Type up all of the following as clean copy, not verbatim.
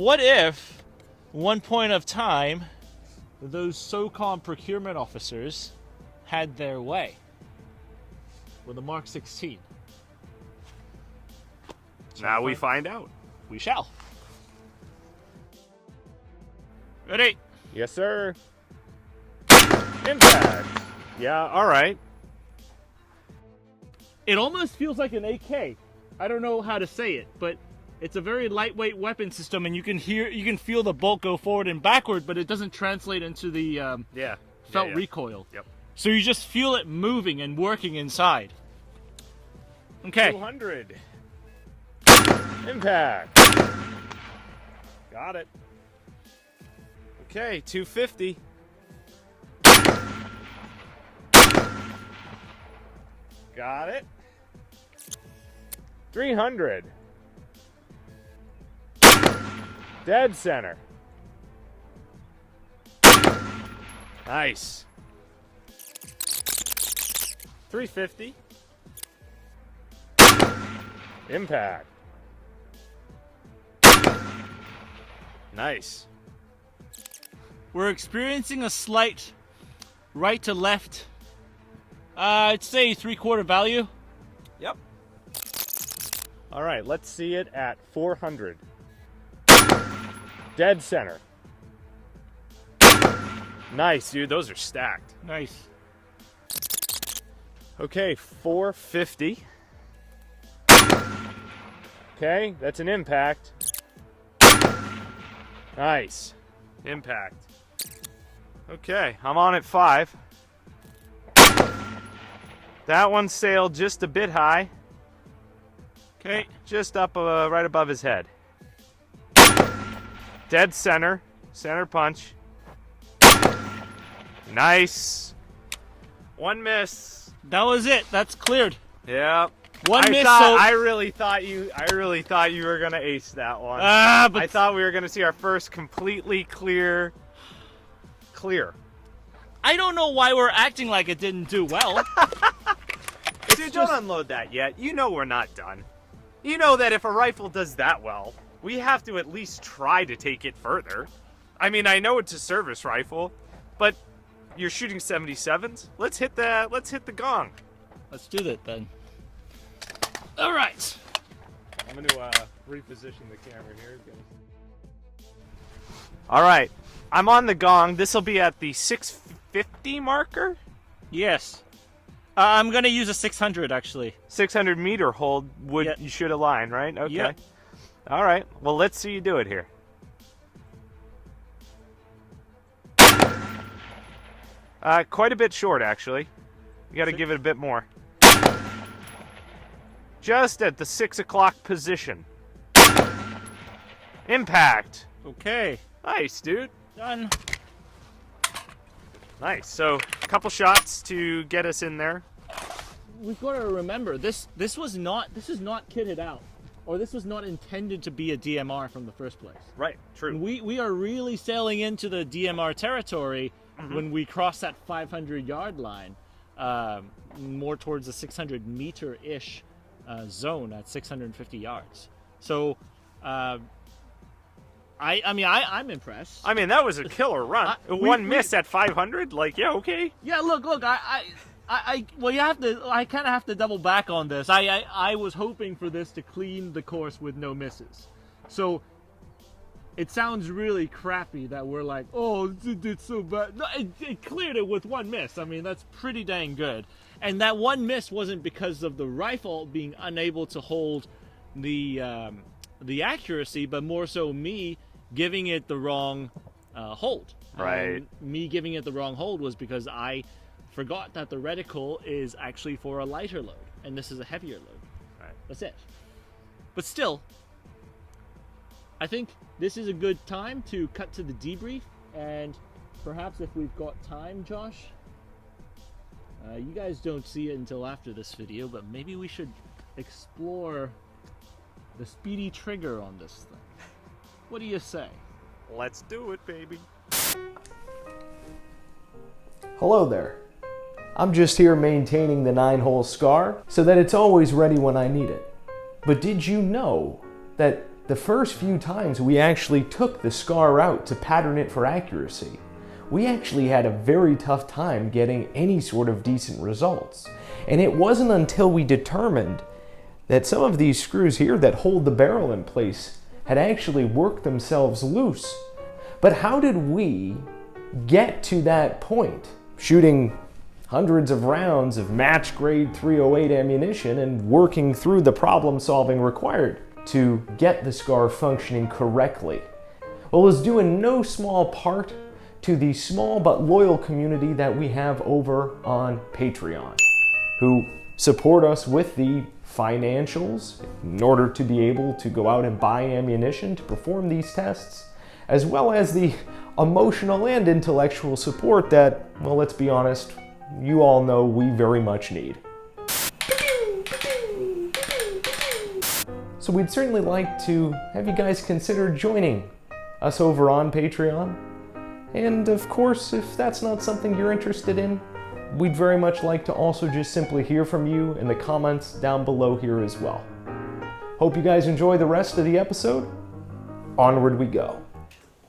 what if, one point of time, those SOCOM procurement officers had their way with the Mk16? Now we find out. We shall. Ready? Yes, sir. Impact. Yeah, all right. It almost feels like an AK. I don't know how to say it, but it's a very lightweight weapon system, and you can feel the bolt go forward and backward, but it doesn't translate into the felt recoil. Yep. So you just feel it moving and working inside. Okay. 200. Impact. Got it. Okay, 250. Got it. 300. Dead center. Nice. 350. Impact. Nice. We're experiencing a slight right to left, I'd say 3/4 value. Yep. All right, let's see it at 400. Dead center. Nice, dude. Those are stacked. Nice. Okay, 450. Okay, that's an impact. Nice. Impact. Okay, I'm on at 5. That one sailed just a bit high. Okay, just up right above his head. Dead center. Center punch. Nice. One miss. That was it. That's cleared. Yeah. One miss. I really thought you were gonna ace that one. But I thought we were gonna see our first completely clear. I don't know why we're acting like it didn't do well. Dude, don't unload that yet. You know we're not done. You know that if a rifle does that well, we have to at least try to take it further. I mean, I know it's a service rifle, but you're shooting 77s. Let's hit the gong. Let's do that then. All right. I'm going to reposition the camera here. All right. I'm on the gong. This will be at the 650 marker. Yes. I'm going to use a 600 actually. 600 meter hold you should align, right? Okay. Yep. All right. Well, let's see you do it here. Quite a bit short, actually. You got to give it a bit more. Just at the 6 o'clock position. Impact. Okay. Nice, dude. Done. Nice. So, a couple shots to get us in there. We've got to remember this is not kitted out, or this was not intended to be a DMR from the first place. Right. True. And we are really sailing into the DMR territory when we cross that 500-yard line, more towards the 600 meter-ish zone at 650 yards. So, I'm impressed. I mean, that was a killer run. One miss at 500. Like, yeah, okay. Yeah, look. Well, I kind of have to double back on this. I was hoping for this to clean the course with no misses. So it sounds really crappy that we're like, oh, it did so bad. No, it cleared it with one miss. I mean, that's pretty dang good. And that one miss wasn't because of the rifle being unable to hold the accuracy, but more so me giving it the wrong hold. Right. Me giving it the wrong hold was because I forgot that the reticle is actually for a lighter load, and this is a heavier load. Right. That's it. But still, I think this is a good time to cut to the debrief, and perhaps if we've got time, Josh, you guys don't see it until after this video, but maybe we should explore the speedy trigger on this thing. What do you say? Let's do it, baby. Hello there. I'm just here maintaining the 9-hole scar so that it's always ready when I need it. But did you know that the first few times we actually took the scar out to pattern it for accuracy, we actually had a very tough time getting any sort of decent results. And it wasn't until we determined that some of these screws here that hold the barrel in place had actually worked themselves loose. But how did we get to that point, shooting hundreds of rounds of match grade 308 ammunition and working through the problem solving required to get the scar functioning correctly? Well, it was due in no small part to the small but loyal community that we have over on Patreon, who support us with the financials in order to be able to go out and buy ammunition to perform these tests, as well as the emotional and intellectual support that, well, let's be honest, you all know we very much need. So we'd certainly like to have you guys consider joining us over on Patreon. And of course, if that's not something you're interested in, we'd very much like to also just simply hear from you in the comments down below here as well. Hope you guys enjoy the rest of the episode. Onward we go.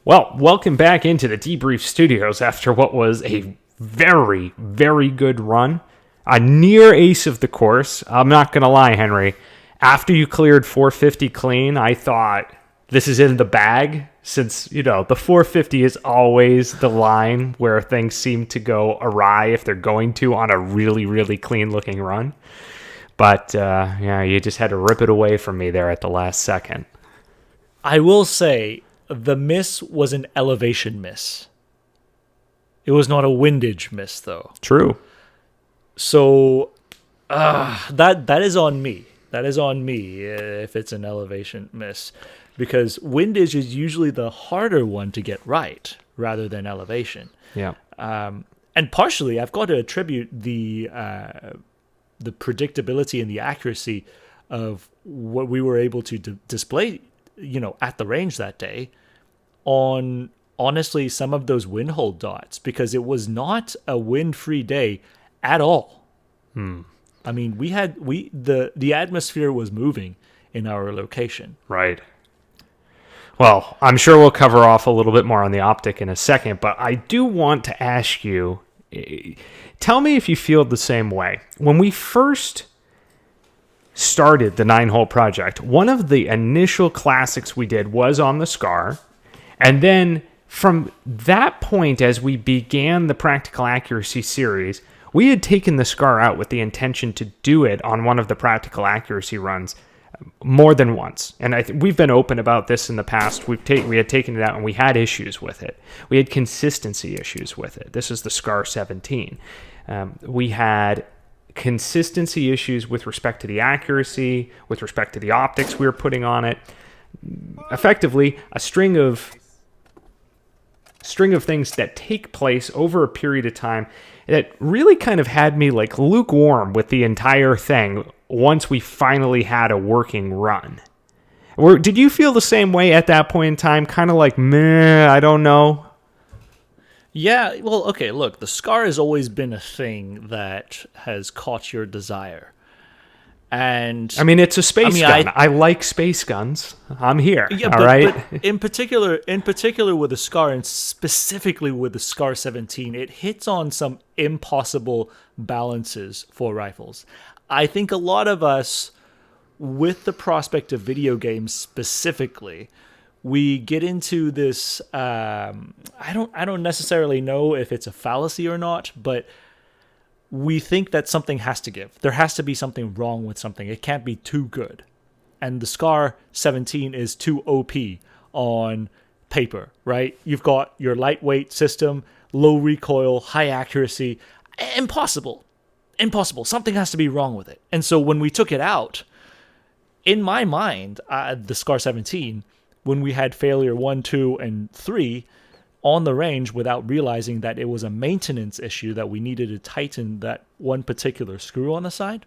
Well, welcome back into the Debrief Studios after what was a very, very good run. A near ace of the course. I'm not going to lie, Henry. After you cleared 450 clean, I thought this is in the bag, since, you know, the 450 is always the line where things seem to go awry if they're going to on a really, really clean-looking run. But, yeah, you just had to rip it away from me there at the last second. I will say, the miss was an elevation miss. It was not a windage miss, though. True. So, that is on me. That is on me if it's an elevation miss. Because windage is usually the harder one to get right, rather than elevation. Yeah. And partially, I've got to attribute the predictability and the accuracy of what we were able to display, you know, at the range that day on, honestly, some of those wind hold dots, because it was not a wind-free day at all. I mean, the atmosphere was moving in our location. Right. Well, I'm sure we'll cover off a little bit more on the optic in a second, but I do want to ask you, tell me if you feel the same way. When we first started the 9-hole project, one of the initial classics we did was on the SCAR, and then from that point, as we began the Practical Accuracy series, we had taken the SCAR out with the intention to do it on one of the Practical Accuracy runs more than once. And we've been open about this in the past. We had taken it out and we had issues with it. We had consistency issues with it. This is the SCAR 17. We had consistency issues with respect to the accuracy, with respect to the optics we were putting on it. Effectively, a string of things that take place over a period of time that really kind of had me like lukewarm with the entire thing once we finally had a working run. Did you feel the same way at that point in time? Kind of like, meh, I don't know. Yeah, well, okay, look, the SCAR has always been a thing that has caught your desire. And I mean, it's a space gun. I like space guns. I'm here. Yeah, but in particular with the SCAR, and specifically with the SCAR 17, it hits on some impossible balances for rifles. I think a lot of us, with the prospect of video games specifically, we get into this. I don't necessarily know if it's a fallacy or not, but we think that something has to give. There has to be something wrong with something. It can't be too good. And the SCAR 17 is too OP on paper, right? You've got your lightweight system, low recoil, high accuracy. Impossible. Something has to be wrong with it. And so when we took it out, in my mind, the SCAR 17, when we had failure 1, 2, and 3, on the range without realizing that it was a maintenance issue that we needed to tighten that one particular screw on the side.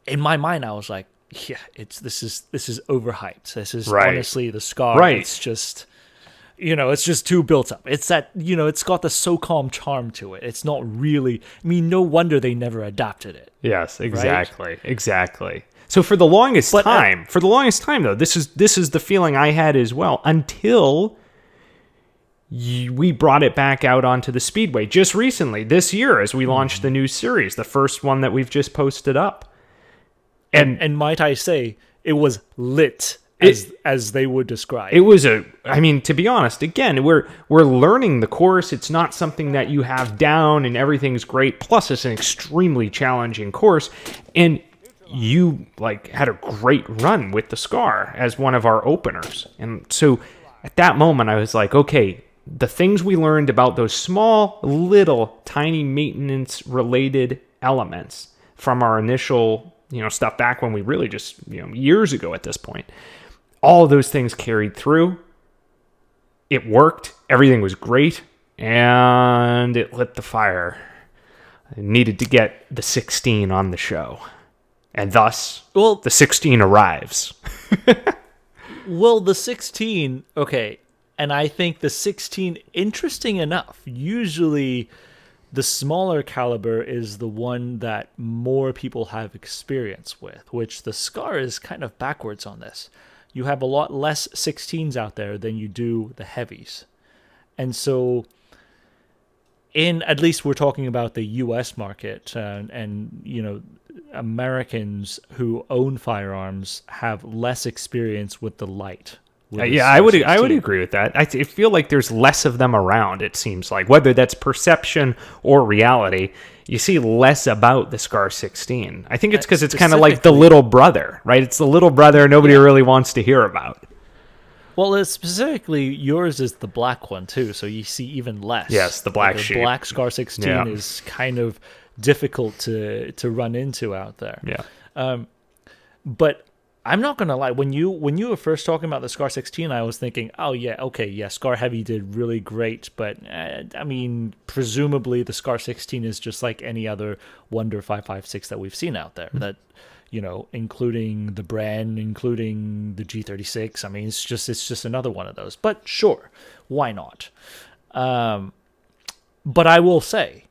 In my mind, I was like, yeah, this is overhyped. This is honestly the SCAR. Right. It's just it's just too built up. It's that, it's got the SOCOM charm to it. It's not really, no wonder they never adapted it. Yes, exactly. Exactly. So for the longest time though, this is the feeling I had as well until we brought it back out onto the Speedway just recently this year as we launched the new series, the first one that we've just posted up. And might I say, it was lit as they would describe. It was to be honest, again, we're learning the course. It's not something that you have down and everything's great. Plus, it's an extremely challenging course. And you had a great run with the Scar as one of our openers. And so at that moment, I was like, okay, the things we learned about those small, little, tiny maintenance-related elements from our initial, stuff back when we really just, years ago at this point, all of those things carried through. It worked. Everything was great. And it lit the fire. I needed to get the 16 on the show. And thus, the 16 arrives. Well, the 16, okay. And I think the 16, interesting enough, usually the smaller caliber is the one that more people have experience with, which the Scar is kind of backwards on this. You have a lot less 16s out there than you do the heavies. And so, at least we're talking about the U.S. market, and Americans who own firearms have less experience with the light. I would agree with that. I feel like there's less of them around, it seems like. Whether that's perception or reality, you see less about the Scar 16. I think it's because it's kind of like the little brother, right? It's the little brother nobody really wants to hear about. Well, specifically, yours is the black one, too, so you see even less. Yes, the black sheep. The black Scar 16 is kind of difficult to run into out there. Yeah. But I'm not going to lie. When you were first talking about the Scar 16, I was thinking, oh, yeah, okay, yeah, Scar Heavy did really great. But, presumably the Scar 16 is just like any other Wonder 5.56 that we've seen out there. That, including the Bren, including the G36. It's just another one of those. But sure, why not? But I will say,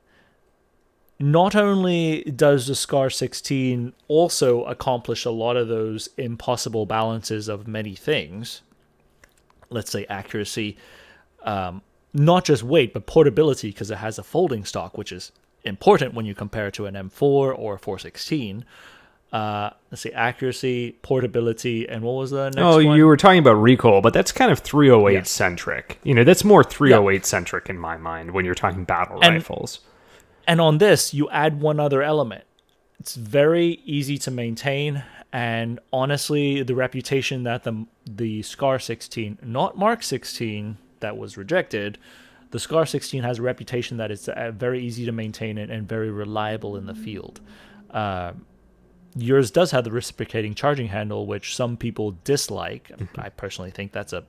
not only does the Scar 16 also accomplish a lot of those impossible balances of many things, let's say accuracy, not just weight, but portability, because it has a folding stock, which is important when you compare it to an M4 or a 416. Let's say accuracy, portability, and what was the next one? Oh, you were talking about recoil, but that's kind of 308 centric. That's more 308 centric in my mind when you're talking battle rifles. And on this, you add one other element. It's very easy to maintain, and honestly, the reputation that the Scar 16, not Mark 16, that was rejected, the Scar 16 has a reputation that it's very easy to maintain and very reliable in the field. Yours does have the reciprocating charging handle, which some people dislike. I personally think that's a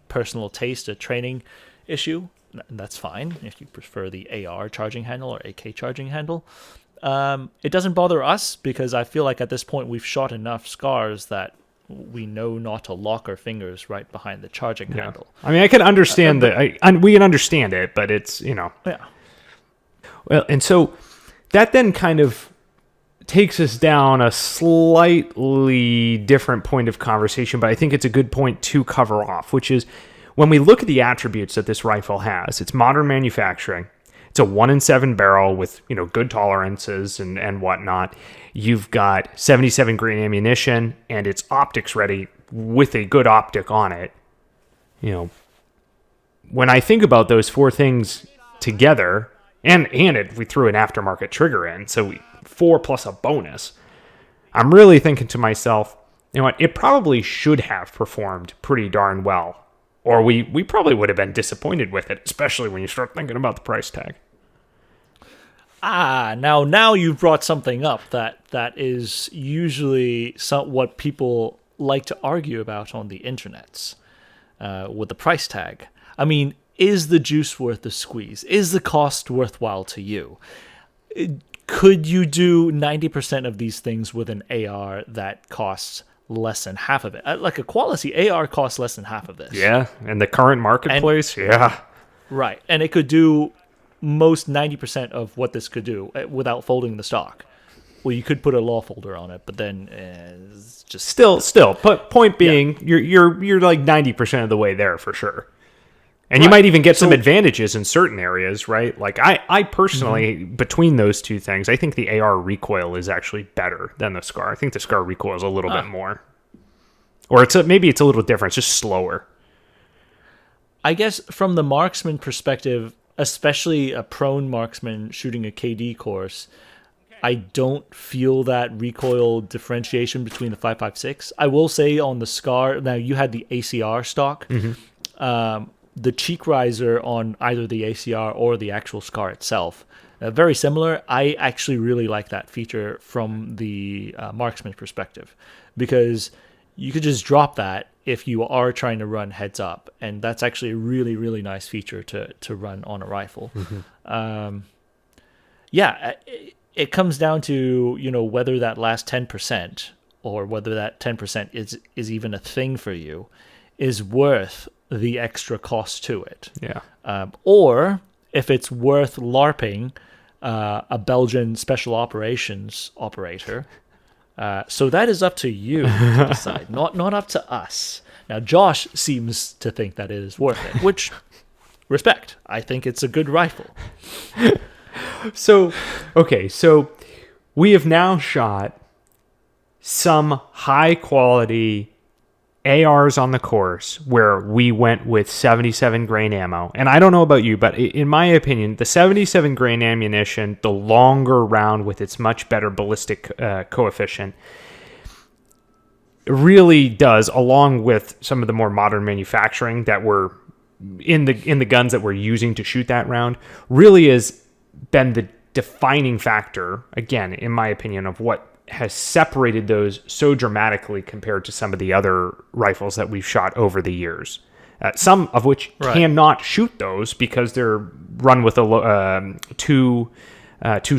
personal taste, a training issue. That's fine if you prefer the AR charging handle or AK charging handle. It doesn't bother us because I feel like at this point we've shot enough Scars that we know not to lock our fingers right behind the charging handle. I can understand we can understand it, but it's, Yeah. Well, and so that then kind of takes us down a slightly different point of conversation, but I think it's a good point to cover off, which is when we look at the attributes that this rifle has, it's modern manufacturing. It's a 1-in-7 barrel with, good tolerances and whatnot. You've got 77 grain ammunition, and it's optics ready with a good optic on it. When I think about those four things together, and we threw an aftermarket trigger in, so 4 plus a bonus, I'm really thinking to myself, it probably should have performed pretty darn well. Or we probably would have been disappointed with it, especially when you start thinking about the price tag. Now you've brought something up that is usually what people like to argue about on the internets with the price tag. Is the juice worth the squeeze? Is the cost worthwhile to you? Could you do 90% of these things with an AR that costs less than half of it. Like a quality AR costs less than half of this. Yeah, and the current marketplace, yeah. Right. And it could do most 90% of what this could do without folding the stock. Well, you could put a law folder on it, but then it's just Still, but point being, you're like 90% of the way there for sure. And you might even get some advantages in certain areas, right? Like I personally, between those two things, I think the AR recoil is actually better than the SCAR. I think the SCAR recoil is a little bit more. Or maybe it's a little different. It's just slower. I guess from the marksman perspective, especially a prone marksman shooting a KD course, I don't feel that recoil differentiation between the 5.56. I will say on the SCAR, now you had the ACR stock. The cheek riser on either the ACR or the actual SCAR itself, very similar. I actually really like that feature from the marksman perspective, because you could just drop that if you are trying to run heads up, and that's actually a really, really nice feature to run on a rifle. It comes down to, whether that last 10% or whether that 10% is even a thing for you is worth the extra cost to it. Yeah. Or if it's worth LARPing a Belgian special operations operator. So that is up to you to decide, not up to us. Now, Josh seems to think that it is worth it, which, respect. I think it's a good rifle. So we have now shot some high quality ARs on the course where we went with 77 grain ammo. And I don't know about you, but in my opinion, the 77 grain ammunition, the longer round with its much better ballistic coefficient, really does, along with some of the more modern manufacturing that were in the guns that we're using to shoot that round, really has been the defining factor, again, in my opinion, of what has separated those so dramatically compared to some of the other rifles that we've shot over the years. Some of which cannot shoot those because they're run with a too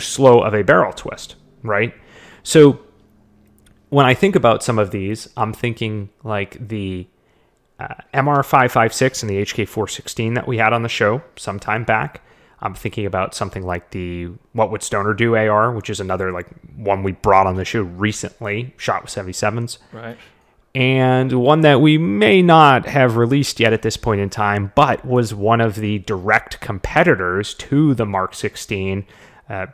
slow of a barrel twist, right? So when I think about some of these, I'm thinking like the MR556 and the HK416 that we had on the show some time back. I'm thinking about something like the What Would Stoner Do AR, which is another like one we brought on the show recently, shot with 77s. Right. And one that we may not have released yet at this point in time, but was one of the direct competitors to the Mk16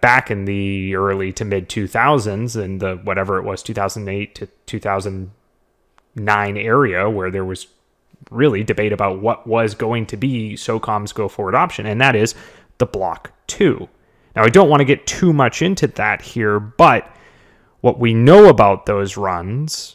back in the early to mid 2000s, and the whatever it was, 2008 to 2009 area, where there was really debate about what was going to be SOCOM's go forward option, and that is the Block 2. Now, I don't want to get too much into that here, but what we know about those runs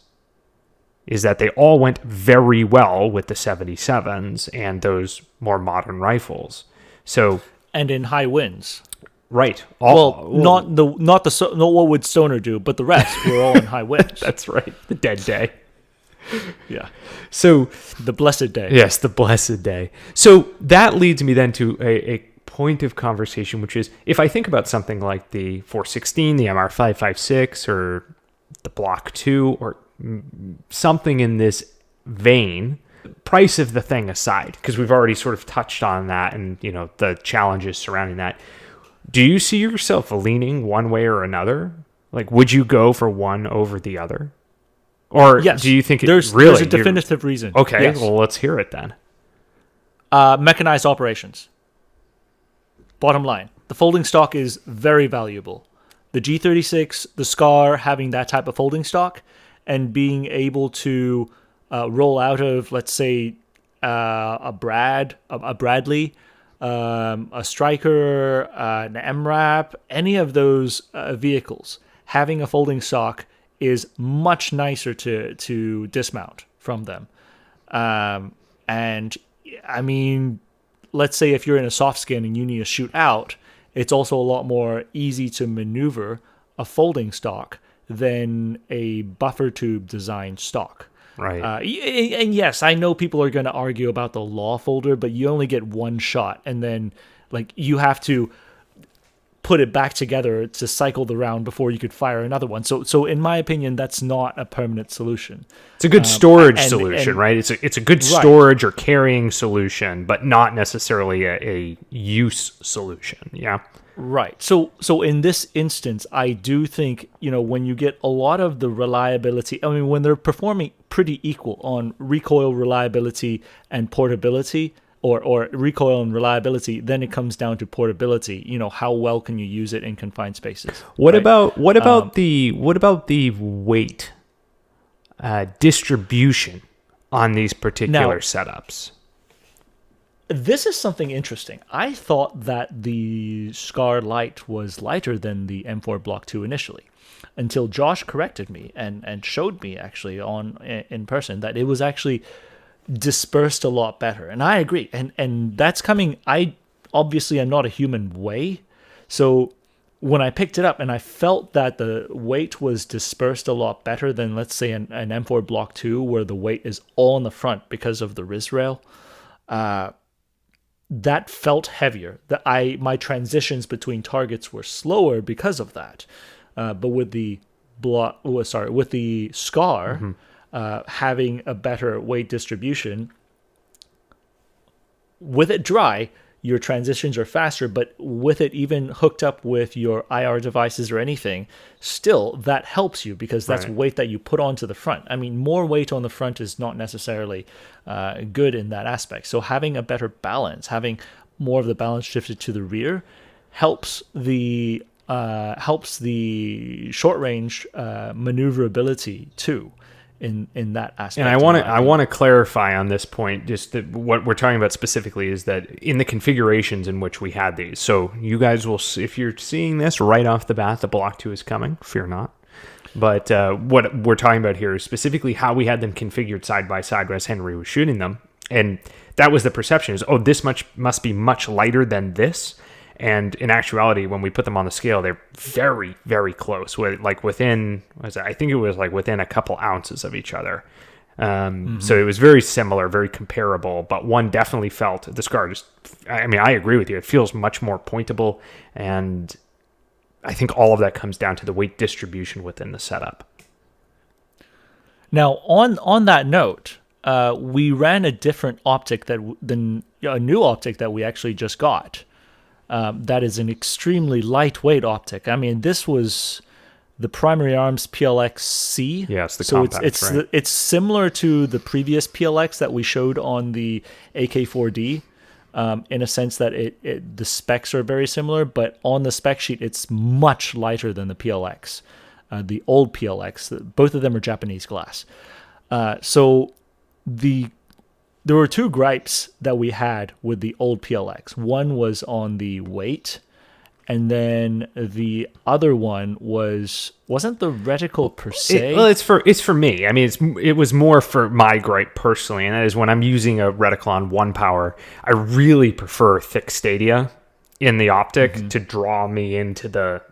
is that they all went very well with the 77s and those more modern rifles. So, and in high winds. Right. Not what would Stoner do, but the rest were all in high winds. That's right. The dead day. Yeah. So the blessed day. Yes, the blessed day. So that leads me then to a point of conversation, which is if I think about something like the 416, the MR556, or the Block 2, or something in this vein, price of the thing aside, because we've already sort of touched on that and, the challenges surrounding that. Do you see yourself leaning one way or another? Like, would you go for one over the other? Or yes, do you think there's a definitive reason? Okay, yes. Well, let's hear it then. Mechanized operations. Bottom line, the folding stock is very valuable. The G36, the SCAR, having that type of folding stock and being able to roll out of, let's say, a Bradley, a Striker, an MRAP, any of those vehicles, having a folding stock is much nicer to dismount from them. And I mean, let's say if you're in a soft skin and you need to shoot out, it's also a lot more easy to maneuver a folding stock than a buffer tube designed stock. Right. And yes, I know people are going to argue about the law folder, but you only get one shot, and then like you have to put it back together to cycle the round before you could fire another one. So in my opinion, that's not a permanent solution. It's a good storage and- solution, and- right? It's a good Right. storage or carrying solution, but not necessarily a use solution. Yeah. Right. So in this instance, I do think, when you get a lot of the reliability, I mean, when they're performing pretty equal on recoil reliability and portability, or recoil and reliability, then it comes down to portability. How well can you use it in confined spaces? What right? about the weight distribution on these particular setups? This is something interesting. I thought that the Scar Light was lighter than the M4 Block 2 initially, until Josh corrected me and showed me actually in person that it was actually dispersed a lot better. And I agree. And that's coming. I obviously am not a human weigh, so when I picked it up and I felt that the weight was dispersed a lot better than, let's say, an M4 Block 2, where the weight is all in the front because of the RIS rail. That felt heavier. My transitions between targets were slower because of that. But with the Scar, having a better weight distribution, with it dry, your transitions are faster. But with it even hooked up with your IR devices or anything, still that helps you, because that's Right. weight that you put onto the front. I mean, more weight on the front is not necessarily good in that aspect. So having a better balance, having more of the balance shifted to the rear, helps the short range maneuverability too. In that aspect, And I want to clarify on this point. Just that what we're talking about specifically is that in the configurations in which we had these. So you guys will, if you're seeing this right off the bat, the Block 2 is coming. Fear not. But what we're talking about here is specifically how we had them configured side by side as Henry was shooting them, and that was the perception: is this must be much lighter than this. And in actuality, when we put them on the scale, they're very, very close. Within a couple ounces of each other. So it was very similar, very comparable. But one definitely felt the Scar. I agree with you. It feels much more pointable, and I think all of that comes down to the weight distribution within the setup. Now, on that note, we ran a different optic than a new optic that we actually just got. That is an extremely lightweight optic. I mean, this was the primary Arms Plx C. Yeah, it's the so compact, right? It's similar to the previous PLX that we showed on the AK4D, in a sense that the specs are very similar, but on the spec sheet it's much lighter than the PLX, the old PLX. Both of them are Japanese glass. There were two gripes that we had with the old PLX. One was on the weight, and then the other one wasn't the reticle per se. It's for me. I mean, it was more for my gripe personally, and that is when I'm using a reticle on 1 power, I really prefer thick stadia in the optic to draw me into the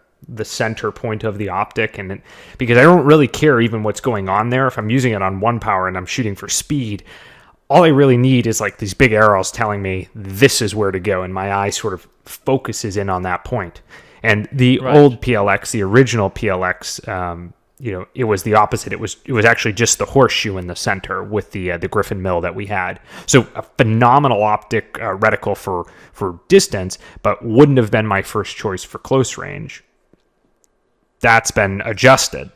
center point of the optic, and because I don't really care even what's going on there. If I'm using it on 1 power and I'm shooting for speed, all I really need is like these big arrows telling me this is where to go, and my eye sort of focuses in on that point. And the old PLX, the original PLX, it was the opposite. It was actually just the horseshoe in the center with the Griffin mill that we had. So a phenomenal optic reticle for distance, but wouldn't have been my first choice for close range. That's been adjusted.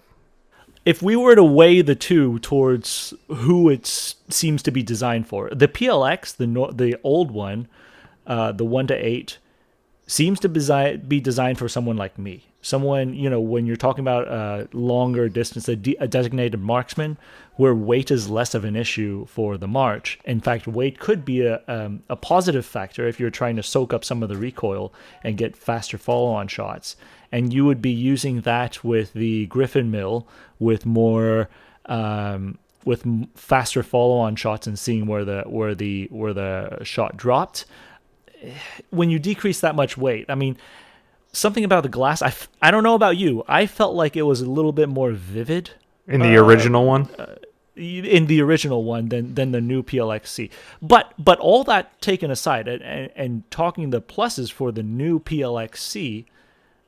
If we were to weigh the two towards who it seems to be designed for, the PLX, the old one, the 1-8, seems to be designed for someone like me. Someone, when you're talking about longer distance, a designated marksman, where weight is less of an issue for the march. In fact, weight could be a positive factor if you're trying to soak up some of the recoil and get faster follow-on shots. And you would be using that with the Griffin mill with more faster follow-on shots and seeing where the shot dropped. When you decrease that much weight, I mean, something about the glass, I don't know about you, I felt like it was a little bit more vivid In the original one? in the original one than the new Plx C. But all that taken aside, and talking the pluses for the new Plx C,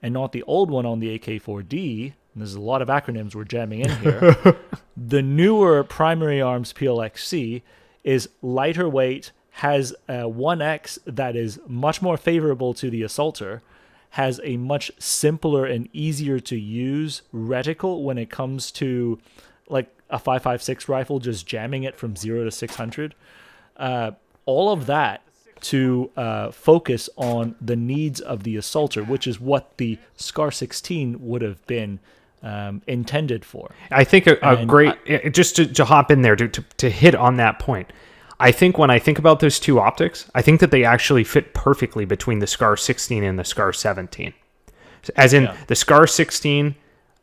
and not the old one on the AK-4D, and there's a lot of acronyms we're jamming in here, the newer primary arms PLX C is lighter weight, has a 1X that is much more favorable to the assaulter, has a much simpler and easier to use reticle when it comes to like a 5.56 rifle, just jamming it from 0 to 600. All of that to focus on the needs of the assaulter, which is what the SCAR 16 would have been intended for. I think a great, just to hop in there, to hit on that point, I think when I think about those two optics, I think that they actually fit perfectly between the SCAR 16 and the SCAR 17. As in, the SCAR 16,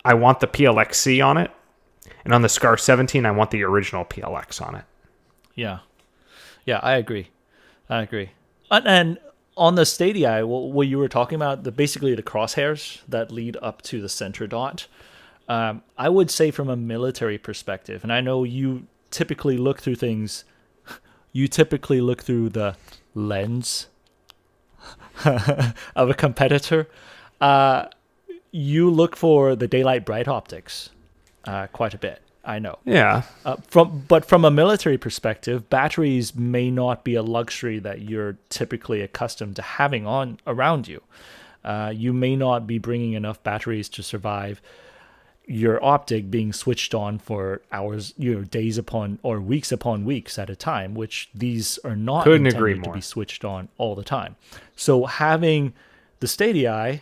I want the PLX C on it, and on the SCAR 17, I want the original PLX on it. Yeah. Yeah, I agree. And on the stadia, what you were talking about, basically the crosshairs that lead up to the center dot, I would say from a military perspective, and I know you typically look through things, you typically look through the lens of a competitor. You look for the daylight bright optics quite a bit. I know. Yeah. But from a military perspective, batteries may not be a luxury that you're typically accustomed to having around you. You may not be bringing enough batteries to survive your optic being switched on for hours, days upon or weeks upon weeks at a time, which these are not intended to be switched on all the time. So having the Stadia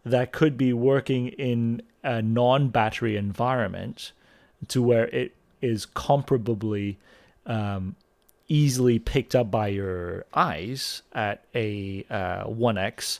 that could be working in a non-battery environment to where it is comparably easily picked up by your eyes at a 1X,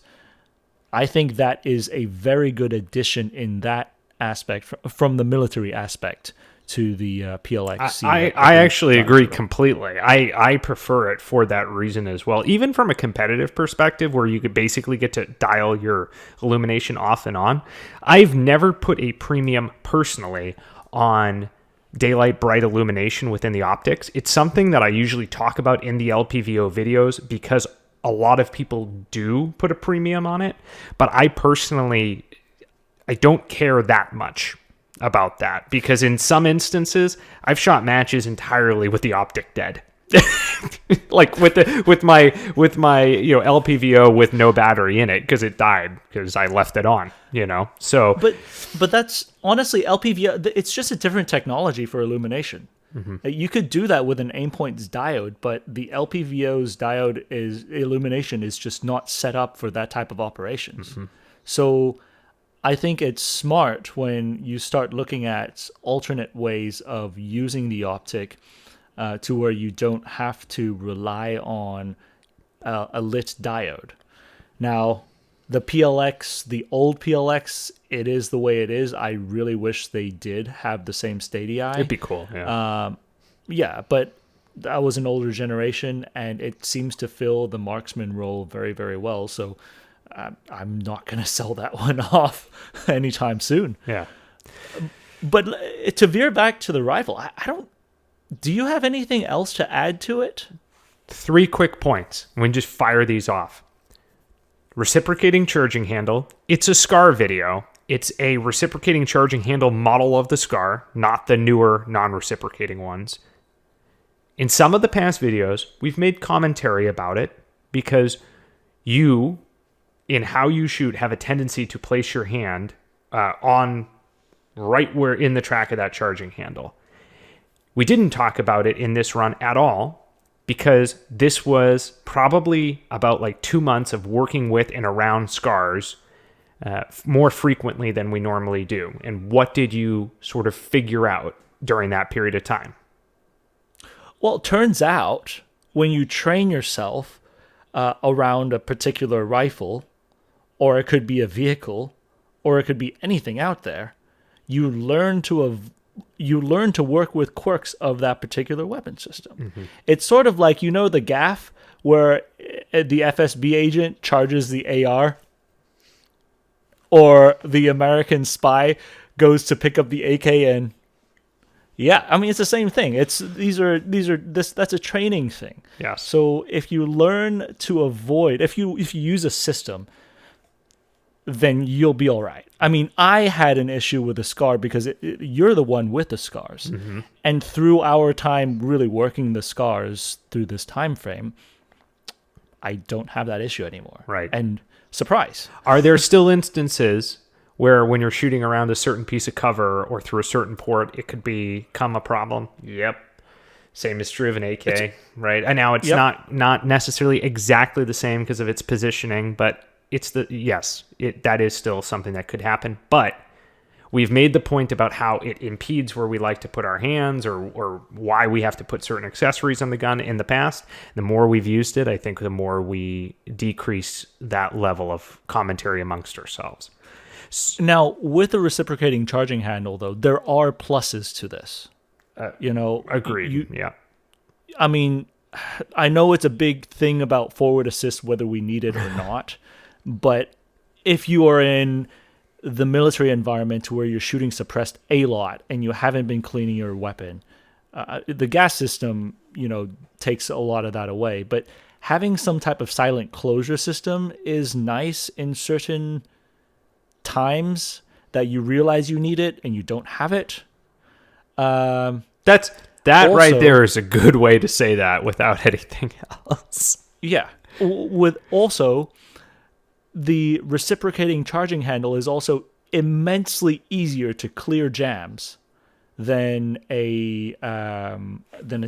I think that is a very good addition in that aspect from the military aspect to the PLX C. I actually agree completely. I prefer it for that reason as well. Even from a competitive perspective where you could basically get to dial your illumination off and on, I've never put a premium personally on daylight bright illumination within the optics. It's something that I usually talk about in the LPVO videos because a lot of people do put a premium on it, but I personally, I don't care that much about that because in some instances I've shot matches entirely with the optic dead. Like with my LPVO with no battery in it because it died because I left it on, So but that's honestly LPVO, it's just a different technology for illumination. Mm-hmm. You could do that with an Aimpoint's diode, but the LPVO's diode illumination is just not set up for that type of operations. Mm-hmm. So I think it's smart when you start looking at alternate ways of using the optic to where you don't have to rely on a lit diode. Now, the PLX, the old PLX, it is the way it is. I really wish they did have the same Stadia. It'd be cool, yeah. Yeah, but that was an older generation, and it seems to fill the marksman role very, very well. So I'm not going to sell that one off anytime soon. Yeah. But to veer back to the rifle, I don't... Do you have anything else to add to it? 3 quick points. We can just fire these off. Reciprocating charging handle. It's a SCAR video. It's a reciprocating charging handle model of the SCAR, not the newer non-reciprocating ones. In some of the past videos, we've made commentary about it because you, in how you shoot, have a tendency to place your hand on right where in the track of that charging handle. We didn't talk about it in this run at all because this was probably about like 2 months of working with and around SCARs more frequently than we normally do. And what did you sort of figure out during that period of time? Well, it turns out when you train yourself around a particular rifle, or it could be a vehicle, or it could be anything out there, you learn to work with quirks of that particular weapon system. Mm-hmm. It's sort of like, the gaff where the FSB agent charges the AR, or the American spy goes to pick up the AK and it's the same thing. That's a training thing. Yeah. So if you learn to avoid, if you use a system then you'll be all right. I mean, I had an issue with the scar because you're the one with the scars. Mm-hmm. And through our time really working the scars through this time frame, I don't have that issue anymore. Right. And surprise. Are there still instances where when you're shooting around a certain piece of cover or through a certain port, it could become a problem? Yep. Same is true of an AK, right? And now it's not necessarily exactly the same because of its positioning, but that is still something that could happen. But we've made the point about how it impedes where we like to put our hands or why we have to put certain accessories on the gun in the past. The more we've used it, I think the more we decrease that level of commentary amongst ourselves. Now, with the reciprocating charging handle, though, there are pluses to this. Agreed. Yeah. I mean, I know it's a big thing about forward assist, whether we need it or not. But if you are in the military environment where you're shooting suppressed a lot and you haven't been cleaning your weapon, the gas system, takes a lot of that away. But having some type of silent closure system is nice in certain times that you realize you need it and you don't have it. That also, right there is a good way to say that without anything else. Yeah. With also, the reciprocating charging handle is also immensely easier to clear jams than a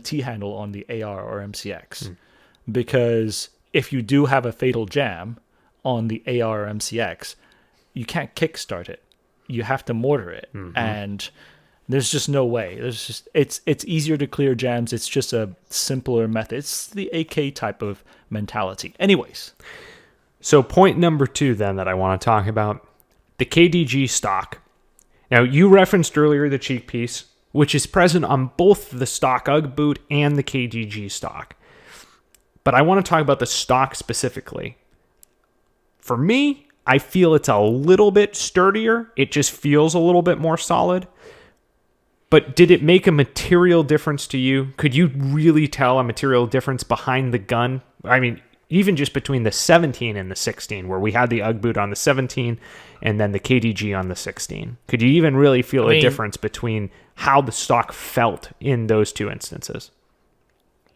T handle on the AR or MCX, because if you do have a fatal jam on the AR or MCX, you can't kickstart it. You have to mortar it, and there's just no way. It's easier to clear jams. It's just a simpler method. It's the AK type of mentality. Anyways. So point number 2 then that I want to talk about, the Kdg Stock. Now, you referenced earlier the cheek piece, which is present on both the stock UGG boot and the Kdg Stock. But I want to talk about the stock specifically. For me, I feel it's a little bit sturdier. It just feels a little bit more solid. But did it make a material difference to you? Could you really tell a material difference behind the gun? I mean, even just between the 17 and the 16, where we had the UGG boot on the 17 and then the KDG on the 16. Could you even really feel a difference between how the stock felt in those two instances?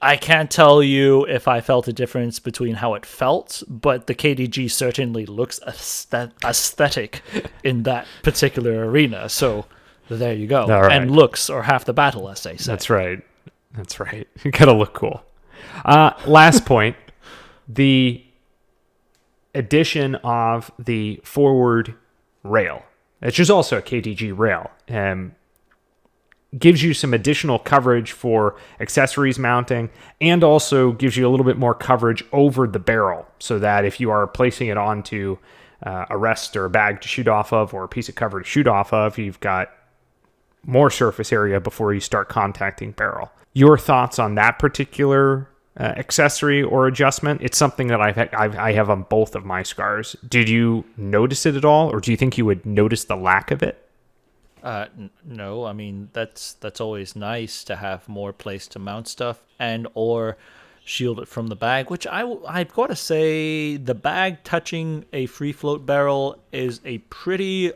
I can't tell you if I felt a difference between how it felt, but the KDG certainly looks aesthetic in that particular arena. So there you go. Right. And looks are half the battle, as they say. That's right. You gotta look cool. Last point. The addition of the forward rail, which is also a KDG rail, gives you some additional coverage for accessories mounting and also gives you a little bit more coverage over the barrel so that if you are placing it onto a rest or a bag to shoot off of or a piece of cover to shoot off of, you've got more surface area before you start contacting barrel. Your thoughts on that particular accessory or adjustment? It's something that I have on both of my scars. Did you notice it at all, or do you think you would notice the lack of it? No, I mean that's always nice to have more place to mount stuff and or shield it from the bag. Which I've got to say, the bag touching a free float barrel is a pretty.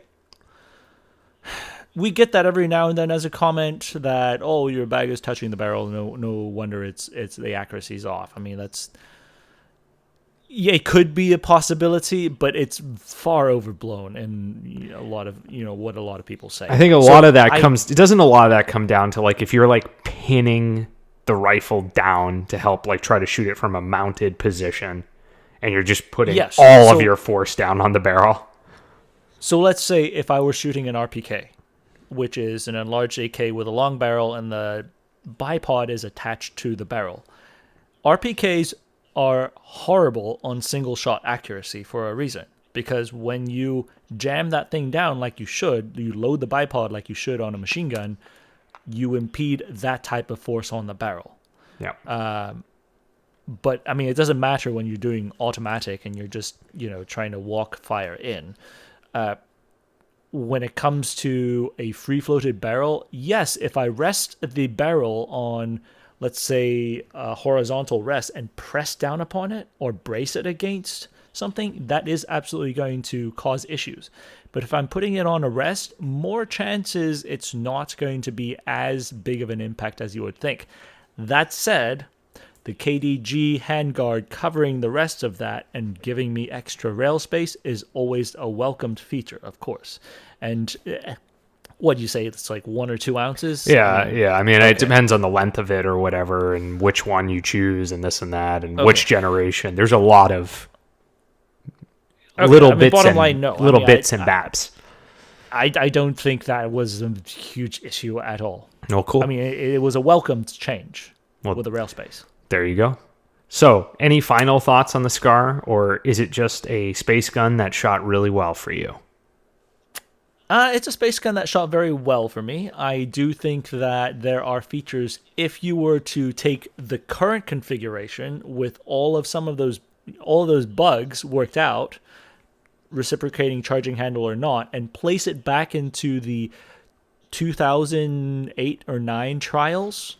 We get that every now and then as a comment that, oh, your bag is touching the barrel. No wonder it's the accuracy's off. I mean, it could be a possibility, but it's far overblown and a lot of what a lot of people say. I think doesn't a lot of that come down to like if you're like pinning the rifle down to help like try to shoot it from a mounted position and you're just putting all of your force down on the barrel. So let's say if I were shooting an RPK, which is an enlarged AK with a long barrel, and the bipod is attached to the barrel. RPKs are horrible on single shot accuracy for a reason, because when you jam that thing down like you should, you load the bipod like you should on a machine gun, you impede that type of force on the barrel. Yeah. But I mean, it doesn't matter when you're doing automatic and you're just, trying to walk fire in. When it comes to a free-floated barrel, yes, if I rest the barrel on, let's say, a horizontal rest and press down upon it or brace it against something, that is absolutely going to cause issues. But if I'm putting it on a rest, more chances it's not going to be as big of an impact as you would think. That said, the KDG handguard covering the rest of that and giving me extra rail space is always a welcomed feature, of course. And what do you say? It's like 1 or 2 ounces? Yeah. I mean, it depends on the length of it or whatever, and which one you choose, and this and that, and which generation. There's a lot of little bits bottom and line, no. little bits and babs. I don't think that was a huge issue at all. Oh, cool. I mean, it was a welcomed change with the rail space. There you go. So, any final thoughts on the Scar, or is it just a space gun that shot really well for you? It's a space gun that shot very well for me. I do think that there are features, if you were to take the current configuration with all of those bugs worked out, reciprocating charging handle or not, and place it back into the 2008 or 9 trials,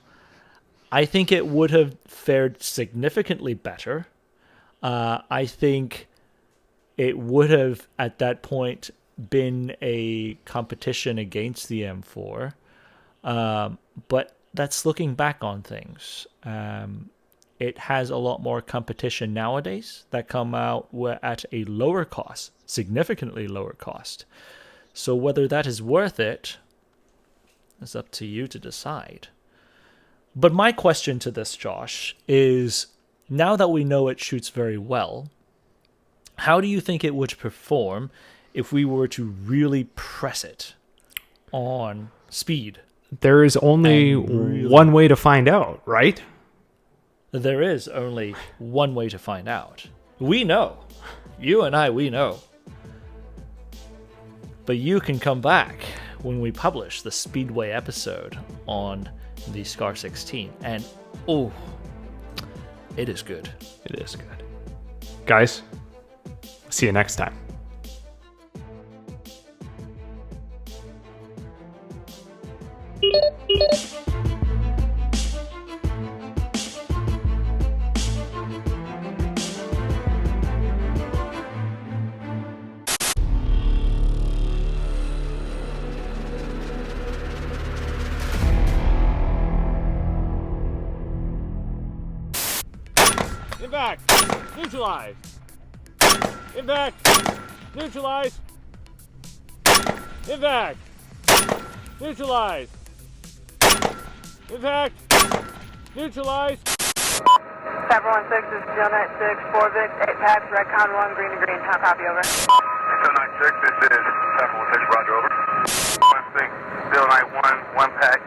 I think it would have fared significantly better. I think it would have, at that point, been a competition against the M4. But that's looking back on things. It has a lot more competition nowadays that come out at a lower cost, significantly lower cost. So whether that is worth it is up to you to decide. But my question to this, Josh, is now that we know it shoots very well, how do you think it would perform if we were to really press it on speed? There is only one way to find out, right? There is only one way to find out. We know. You and I, we know. But you can come back when we publish the Speedway episode on the Scar 16. And, it is good. It is good. Guys, see you next time. Impact! Neutralize! Impact! Neutralize! Impact! Neutralize! Impact! Neutralize! 716 is Steel 96, 4 Vic, 8 packs, Redcon 1, green to green. How copy, over? Steel 96, this is 716, roger, over. 1 Steel 91, 1 pack,